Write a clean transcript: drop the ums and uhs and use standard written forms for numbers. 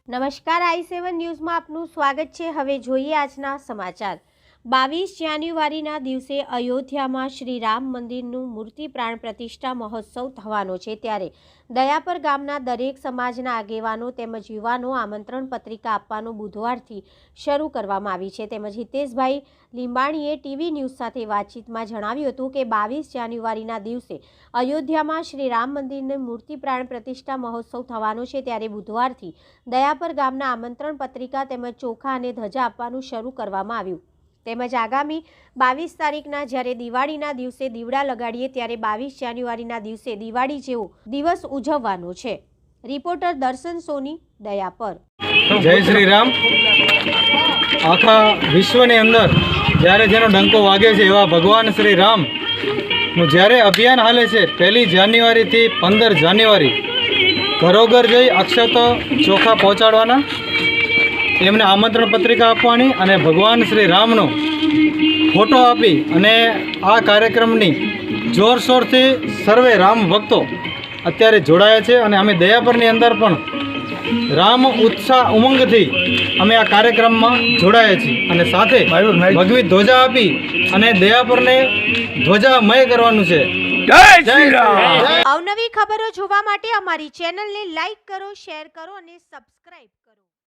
નમસ્કાર, i7 ન્યૂઝમાં આપનું સ્વાગત છે। હવે જોઈએ આજના સમાચાર। 22 જાન્યુઆરીના દિવસે અયોધ્યામાં શ્રી રામ મંદિરનું મૂર્તિ પ્રાણ પ્રતિષ્ઠા મહોત્સવ થવાનો છે, ત્યારે દયાપર ગામના દરેક સમાજના આગેવાનો તેમજ યુવાનો આમંત્રણ પત્રિકા આપવાનું બુધવારથી શરૂ કરવામાં આવી છે। તેમજ હિતેશભાઈ લીંબાણીએ ટીવી ન્યૂઝ સાથે વાતચીતમાં જણાવ્યું હતું કે 22 જાન્યુઆરીના દિવસે અયોધ્યામાં શ્રી રામ મંદિરની મૂર્તિ પ્રાણ પ્રતિષ્ઠા મહોત્સવ થવાનો છે, ત્યારે બુધવારથી દયાપર ગામના આમંત્રણ પત્રિકા તેમજ ચોખા અને ધજા આપવાનું શરૂ કરવામાં આવ્યું। તેમજ આગામી 22 તારીખના જ્યારે દિવાળીના દિવસે દીવડા લગાડીએ ત્યારે 22 જાન્યુઆરીના દિવસે દિવાળી જેવો દિવસ ઉજવવાનો છે। રિપોર્ટર દર્શન સોની, દયાપર। જય શ્રી રામ। આખા વિશ્વની અંદર જ્યારે જેનો ડંકો વાગે છે એવા ભગવાન શ્રી રામનું જ્યારે અભિયાન હાલે છે 1 જાન્યુઆરીથી 15 જાન્યુઆરી ઘરોઘર જઈ અક્ષતો ચોખા પહોંચાડવાના, એમને આમંત્રણ પત્રિકા આપવાની અને ભગવાન શ્રી રામનો ફોટો આપી અને આ કાર્યક્રમની જોરશોરથી સર્વે રામ ભક્તો અત્યારે જોડાયા છે અને અમે દયાપરની અંદર પણ રામ ઉત્સાહ ઉમંગથી અમે આ કાર્યક્રમમાં જોડાયા છીએ અને સાથે ભગવી ધ્વજા આપી અને દયાપરને ધ્વજામય કરવાનું છે। જય શ્રી રામ। અવનવી ખબરો જોવા માટે અમારી ચેનલને લાઈક કરો, શેર કરો અને સબસ્ક્રાઇબ કરો।